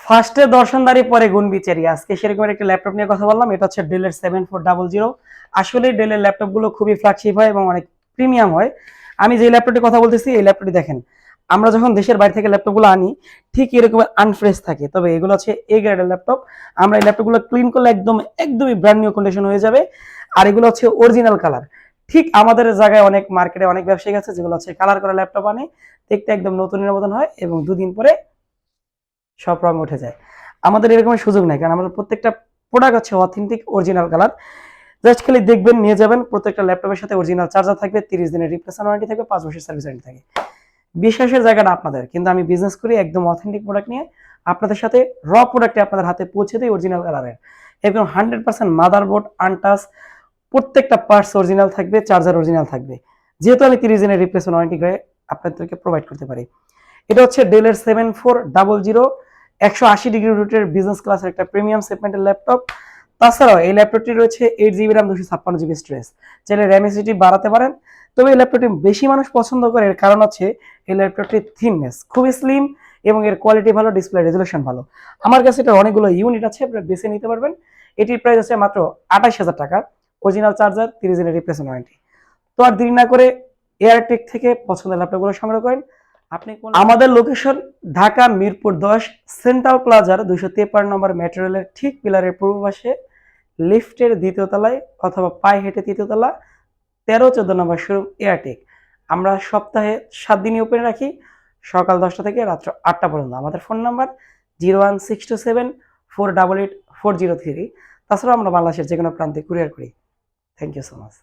ফার্স্টে দর্শনদারি পরে গুণ বিচারি। আজকে সেরকম একটা ল্যাপটপ নিয়ে কথা বললাম। এটা হচ্ছে ডেলের 7400। আসলে ডেলের ল্যাপটপ গুলো খুবই ফ্ল্যাগশিপ হয় এবং অনেক প্রিমিয়াম হয়। আমি যে ল্যাপটপটি কথা বলতেছি এই ল্যাপটপটি দেখেন, আমরা যখন দেশের বাইরে থেকে ল্যাপটপ গুলো আনি ঠিক এরকম আনফ্রেশ থাকে, তবে এগুলো হচ্ছে এ গ্রেডের ল্যাপটপ। আমরা এই ল্যাপটপ গুলো ক্লিন করলে একদমই ব্র্যান্ড নিউ কন্ডিশন হয়ে যাবে। আর এগুলো হচ্ছে অরিজিনাল কালার। ঠিক আমাদের জায়গায় অনেক মার্কেটে অনেক ব্যবসায়ী আছে যেগুলো হচ্ছে কালার করা ল্যাপটপ আনে, দেখতে একদম নতুনের মতন হয় এবং দুদিন পরে সব রং উঠে যায়। আমাদের এরকম সুযোগ নাই, কারণ আমাদের প্রত্যেকটা প্রোডাক্ট হচ্ছে অথেন্টিক অরিজিনাল কালার। জাস্ট খালি দেখবেন, নিয়ে যাবেন। প্রত্যেকটা ল্যাপটপের সাথে অরিজিনাল চার্জার থাকবে, 30 দিনের রিপ্লেসমেন্ট ওয়ারেন্টি থাকবে, 5 বছর সার্ভিস ওয়ারেন্টি থাকে। বিশ্বাসের জায়গাটা আপনাদের, কিন্তু আমি বিজনেস করি একদম অথেন্টিক প্রোডাক্ট নিয়ে আপনাদের সাথে। র প্রোডাক্টে আপনাদের হাতে পৌঁছে দিই অরিজিনাল কালারের, একদম 100% মাদারবোর্ড আনটাচ, প্রত্যেকটা পার্টস অরিজিনাল থাকবে, চার্জার অরিজিনাল থাকবে। যেহেতু আমি 30 দিনের রিপ্লেসমেন্ট ওয়ারেন্টি করে আপনাদেরকে প্রোভাইড করতে পারি। এটা হচ্ছে ডেলের 7400, 180 ডিগ্রি রুটের বিজনেস ক্লাসের একটা প্রিমিয়াম সেগমেন্টের ল্যাপটপ। তাছাড়াও এই ল্যাপটপটি রয়েছে 8 জিবি র্যাম, 256 জিবি স্টোরেজ। চাইলে র্যাম এসিটি বাড়াতে পারেন। তবে এই ল্যাপটপটি বেশি মানুষ পছন্দ করে, এর কারণ হচ্ছে এই ল্যাপটপটির থিননেস খুবই স্লিম এবং এর কোয়ালিটি ভালো, ডিসপ্লে রেজলিউশন ভালো। আমার কাছে এটা অনেকগুলো ইউনিট আছে, আপনারা বেছে নিতে পারবেন। এটির প্রাইস আছে মাত্র 28,000 টাকা। অরিজিনাল চার্জার, 30 দিনের রিপ্লেসমেন্ট ওয়ারেন্টি। তো আর দেরি না করে এয়ারটেক থেকে পছন্দের ল্যাপটপগুলো সংগ্রহ করেন। আমাদের লোকেশন ঢাকা মিরপুর 10, সেন্ট্রাল প্লাজার 253 নম্বর মেট্রো রেলের ঠিক পিলারের পূর্ব পাশে, লিফটের দ্বিতীয় তলায় অথবা পায়ে হেঁটে তৃতীয় তলা, 13-14 নম্বর শোরুম এয়ারটেক। আমরা সপ্তাহে 7 দিনই ওপেন রাখি, সকাল 10টা থেকে রাত্র 8টা পর্যন্ত। আমাদের ফোন নাম্বার 01627 488 403। তাছাড়া আমরা বাংলাদেশের যে কোনো প্রান্তে কুরিয়ার করি। Thank you so much.